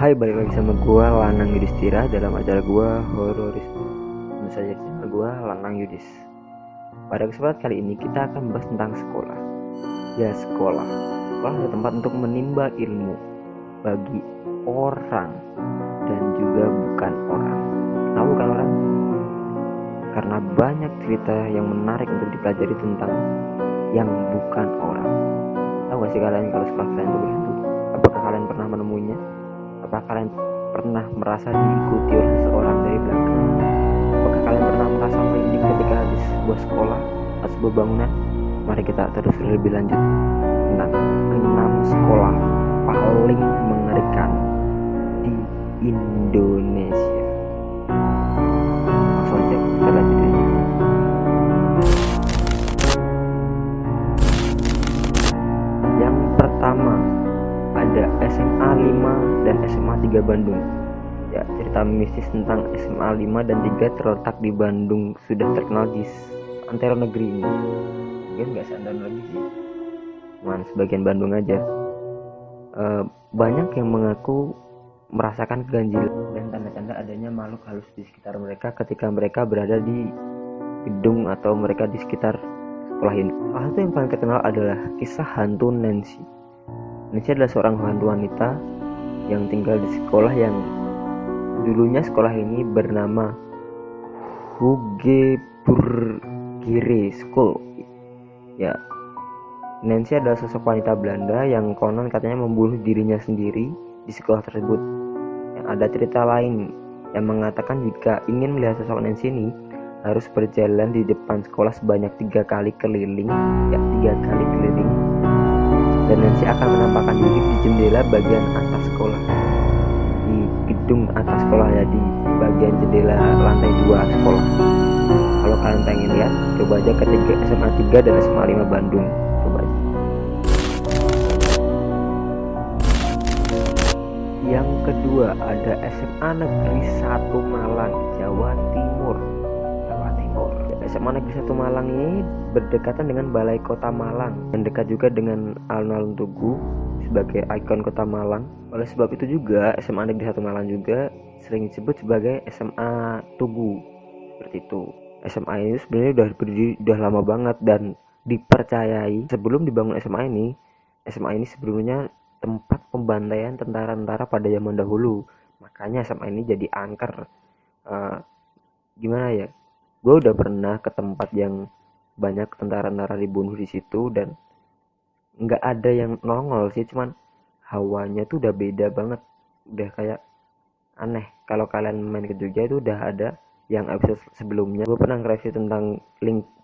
Hai, balik lagi sama gua Lanang Yudhistira dalam acara gua Hororisme. Tentu saja channel gua Lanang Yudhis. Pada kesempatan kali ini kita akan membahas tentang sekolah. Ya, sekolah. Sekolah adalah tempat untuk menimba ilmu bagi orang dan juga bukan orang. Kenapa bukan orang? Karena banyak cerita yang menarik untuk dipelajari tentang yang bukan orang. Tahu gak sih kalian kalau sekolah kalian itu berhantu? Apakah kalian pernah menemuinya? Apakah kalian pernah merasa diikuti oleh seseorang dari belakang? Apakah kalian pernah merasa merinding ketika di sebuah sekolah atau sebuah bangunan? Mari kita terus lebih lanjut tentang 6 sekolah paling mengerikan di Indonesia. Langsung aja kita lanjut aja. Yang pertama ada SMA 5 dan SMA 3 Bandung. Ya, cerita mistis tentang SMA 5 dan 3 terletak di Bandung sudah terkenal di antero negeri ini. Mungkin nggak seantero lagi sih, cuman sebagian Bandung aja. Banyak yang mengaku merasakan keganjilan dan tanda-tanda adanya makhluk halus di sekitar mereka ketika mereka berada di gedung atau mereka di sekitar sekolah ini. Salah satu yang paling terkenal adalah kisah hantu Nancy. Nancy adalah seorang hantu wanita yang tinggal di sekolah yang dulunya sekolah ini bernama Hugeburgere School. Ya, Nancy adalah sosok wanita Belanda yang konon katanya membunuh dirinya sendiri di sekolah tersebut. Yang ada cerita lain yang mengatakan jika ingin melihat sosok Nancy ini harus berjalan di depan sekolah sebanyak 3 kali keliling, dan Nancy akan menampakkan diri di jendela bagian atas sekolah, di gedung atas sekolah, ya, di bagian jendela lantai 2 sekolah. Kalau kalian pengen lihat, coba aja ke SMA 3 dan SMA 5 Bandung, coba aja. Yang kedua ada SMA Negeri 1 Malang, Jawa Timur. SMA Negeri 1 Malang ini berdekatan dengan Balai Kota Malang dan dekat juga dengan alun-alun Tugu sebagai ikon Kota Malang. Oleh sebab itu juga SMA Negeri 1 Malang juga sering disebut sebagai SMA Tugu. Seperti itu. SMA ini sebenarnya udah berdiri udah lama banget dan dipercayai sebelum dibangun SMA ini sebelumnya tempat pembantaian tentara-tentara pada zaman dahulu. Makanya SMA ini jadi angker. Gimana ya? Gue udah pernah ke tempat yang banyak tentara-tentara dibunuh di situ dan nggak ada yang nongol sih, cuman hawanya tuh udah beda banget, udah kayak aneh. Kalau kalian main ke Jogja itu udah ada yang episode sebelumnya gue pernah nge-review tentang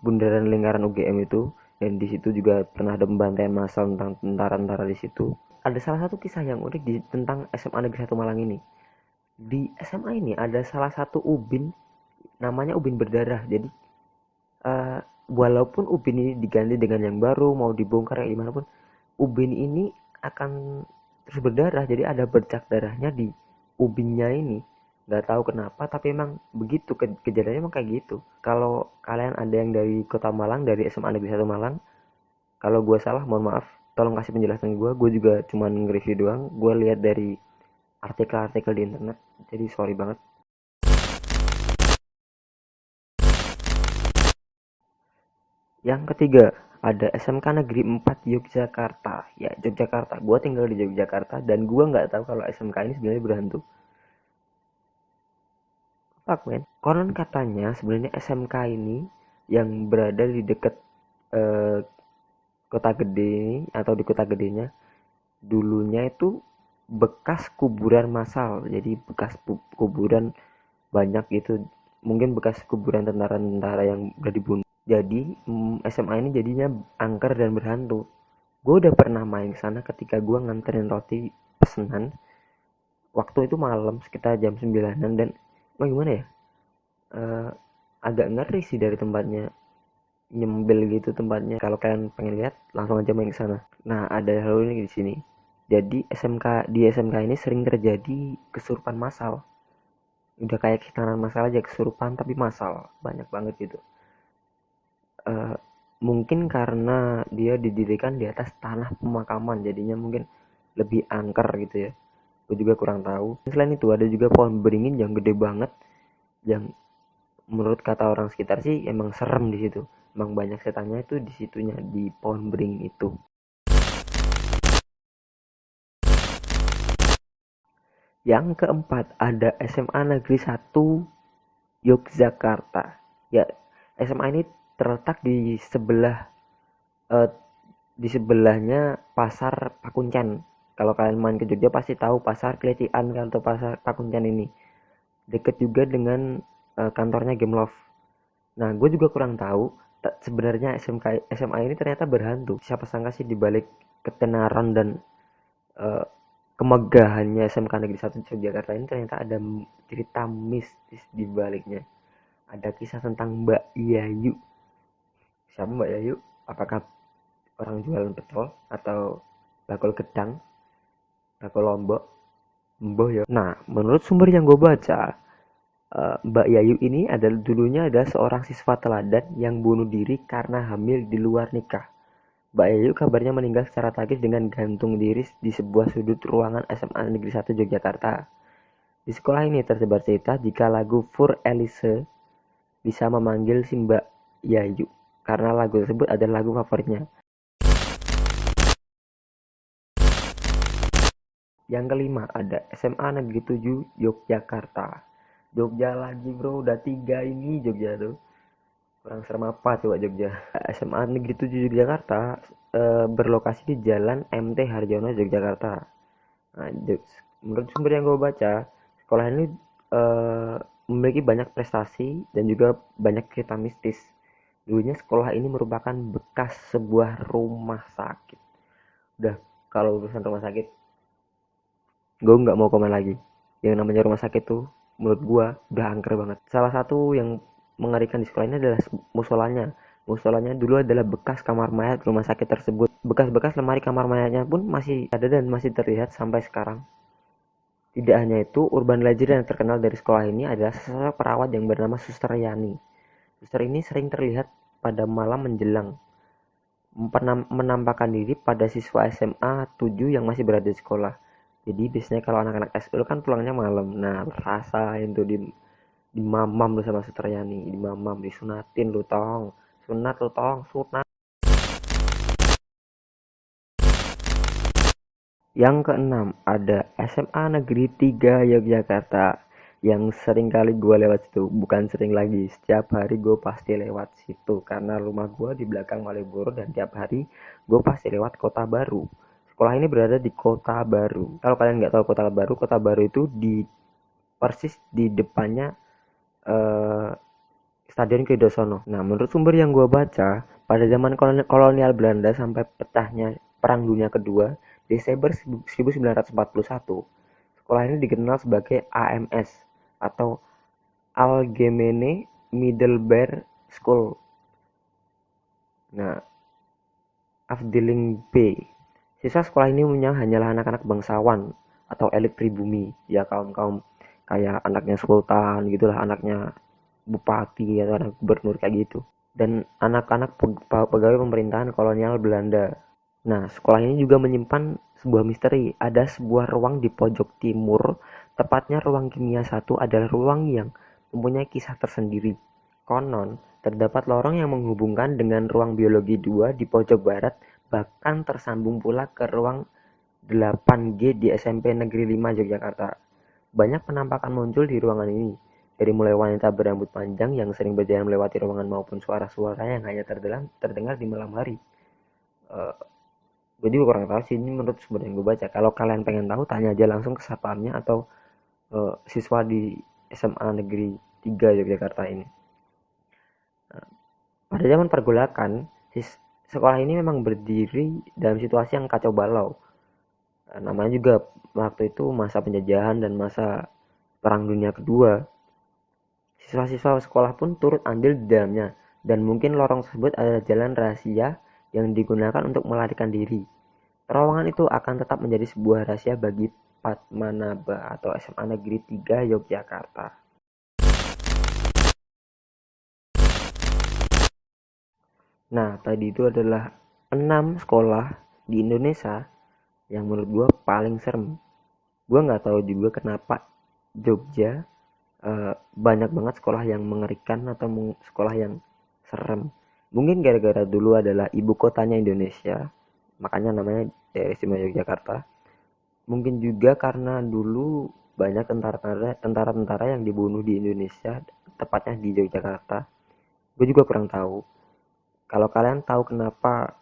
bundaran lingkaran UGM itu, dan di situ juga pernah ada pembantaian massal tentang tentara-tentara di situ. Ada salah satu kisah yang unik tentang SMA Negeri 1 Malang ini. Di SMA ini ada salah satu ubin namanya ubin berdarah. Jadi walaupun ubin ini diganti dengan yang baru, mau dibongkar kayak gimana pun, ubin ini akan terus berdarah. Jadi ada bercak darahnya di ubinnya ini. Nggak tahu kenapa, tapi emang begitu kejadiannya, emang kayak gitu. Kalau kalian ada yang dari Kota Malang, dari SMA Negeri 1 Malang, kalau gue salah mohon maaf, tolong kasih penjelasan gue juga cuman nge-review doang, gue lihat dari artikel-artikel di internet, jadi sorry banget. Yang ketiga ada SMK Negeri 4 Yogyakarta. Ya, Yogyakarta. Gue tinggal di Yogyakarta dan gue nggak tahu kalau SMK ini sebenarnya berhantu. Fuck man. Konon katanya sebenarnya SMK ini yang berada di dekat kota gede ini, atau di kota gedenya, dulunya itu bekas kuburan massal. Jadi bekas kuburan banyak gitu. Mungkin bekas kuburan tentara-tentara yang udah dibunuh. Jadi SMA ini jadinya angker dan berhantu. Gue udah pernah main ke sana ketika gue nganterin roti pesenan. Waktu itu malam sekitar jam 9-an, dan gimana ya? Agak ngeri sih dari tempatnya. Nyembel gitu tempatnya. Kalau kalian pengen lihat, langsung aja main ke sana. Nah, ada hal ini di sini. Jadi di SMK ini sering terjadi kesurupan massal. Udah kayak hitanan massal aja, kesurupan tapi massal. Banyak banget gitu. Mungkin karena dia didirikan di atas tanah pemakaman, jadinya mungkin lebih angker gitu ya, gue juga kurang tahu. Selain itu ada juga pohon beringin yang gede banget, yang menurut kata orang sekitar sih emang serem di situ. Emang banyak setannya itu di situnya, di pohon beringin itu. Yang keempat ada SMA Negeri 1 Yogyakarta. Ya, SMA ini terletak eh, di sebelahnya Pasar Pakuncen. Kalau kalian main ke Jogja pasti tahu Pasar Kletian atau Pasar Pakuncen ini. Deket juga dengan kantornya Gameloft. Nah, gue juga kurang tahu sebenarnya SMA ini ternyata berhantu. Siapa sangka sih dibalik ketenaran dan eh, kemegahannya SMK Negeri 1 Yogyakarta ini ternyata ada cerita mistis di baliknya. Ada kisah tentang Mbak Yayu. Siapa Mbak Yayu? Apakah orang jualan pecel atau bakul gedang, bakul lombok, mboh ya? Nah, menurut sumber yang gue baca, Mbak Yayu ini dulunya ada seorang siswa teladan yang bunuh diri karena hamil di luar nikah. Mbak Yayu kabarnya meninggal secara tragis dengan gantung diri di sebuah sudut ruangan SMA Negeri 1 Yogyakarta. Di sekolah ini tersebar cerita jika lagu Fur Elise bisa memanggil si Mbak Yayu karena lagu tersebut adalah lagu favoritnya. Yang kelima ada SMA Negeri 7 Yogyakarta. Jogja lagi bro, udah 3 ini Jogja tuh. Kurang serem apa coba Jogja. SMA Negeri 7 Yogyakarta berlokasi di Jalan MT Harjono Yogyakarta. Nah, menurut sumber yang gue baca, sekolah ini memiliki banyak prestasi dan juga banyak cerita mistis. Dulunya sekolah ini merupakan bekas sebuah rumah sakit. Udah, kalau urusan rumah sakit, gue nggak mau komen lagi. Yang namanya rumah sakit tuh, menurut gue udah angker banget. Salah satu yang mengerikan di sekolah ini adalah musolanya. Musolanya dulu adalah bekas kamar mayat rumah sakit tersebut. Bekas-bekas lemari kamar mayatnya pun masih ada dan masih terlihat sampai sekarang. Tidak hanya itu, urban legend yang terkenal dari sekolah ini adalah sosok perawat yang bernama Suster Yani. Suster ini sering terlihat pada malam menjelang menampakkan diri pada siswa SMA 7 yang masih berada di sekolah. Jadi biasanya kalau anak-anak SU kan pulangnya malam. Nah, rasain tuh di mamam lu sama Suster Yani, di mamam disunatin lu tong. Sunat lu tong, sunat. Yang keenam ada SMA Negeri 3 Yogyakarta yang sering kali gue lewat situ. Bukan sering lagi, setiap hari gue pasti lewat situ karena rumah gue di belakang Malioboro dan tiap hari gue pasti lewat Kota Baru. Sekolah ini berada di Kota Baru. Kalau kalian nggak tahu Kota Baru itu di persis di depannya eh, Stadion Kidosono. Nah, menurut sumber yang gue baca, pada zaman kolonial Belanda sampai pecahnya Perang Dunia Kedua, Desember 1941, sekolah ini dikenal sebagai AMS atau Algemene Middelbare School. Nah, Afdeling B. Siswa sekolah ini umumnya hanyalah anak-anak bangsawan atau elit pribumi, ya kaum-kaum kayak anaknya sultan gitulah, anaknya bupati atau anak gubernur kayak gitu, dan anak-anak pegawai pemerintahan kolonial Belanda. Nah, sekolah ini juga menyimpan sebuah misteri. Ada sebuah ruang di pojok timur, tepatnya ruang kimia 1 adalah ruang yang mempunyai kisah tersendiri. Konon, terdapat lorong yang menghubungkan dengan ruang biologi 2 di pojok barat, bahkan tersambung pula ke ruang 8G di SMP Negeri 5 Yogyakarta. Banyak penampakan muncul di ruangan ini, dari mulai wanita berambut panjang yang sering berjalan melewati ruangan maupun suara-suara yang hanya terdengar di malam hari. Uh, gue juga kurang tahu sih, ini menurut sumber yang gue baca. Kalau kalian pengen tahu, tanya aja langsung ke satpamnya atau siswa di SMA Negeri 3 Yogyakarta ini. Nah, pada zaman pergolakan, sekolah ini memang berdiri dalam situasi yang kacau balau. Namanya juga waktu itu masa penjajahan dan masa Perang Dunia Kedua. Siswa-siswa sekolah pun turut andil di dalamnya, dan mungkin lorong tersebut adalah jalan rahasia yang digunakan untuk melarikan diri. Terowongan itu akan tetap menjadi sebuah rahasia bagi Padmanaba atau SMA Negeri 3 Yogyakarta. Nah, tadi itu adalah 6 sekolah di Indonesia yang menurut gue paling serem. Gue nggak tahu juga kenapa Jogja banyak banget sekolah yang mengerikan atau sekolah yang serem. Mungkin gara-gara dulu adalah ibu kotanya Indonesia, makanya namanya Daerah Istimewa Yogyakarta. Mungkin juga karena dulu banyak tentara-tentara yang dibunuh di Indonesia, tepatnya di Yogyakarta. Gue juga kurang tahu. Kalau kalian tahu kenapa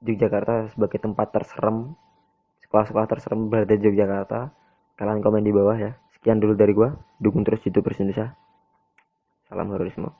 Yogyakarta sebagai tempat terserem, sekolah-sekolah terserem berada di Yogyakarta, kalian komen di bawah ya. Sekian dulu dari gua. Dukung terus YouTube Indonesia. Salam heroisme.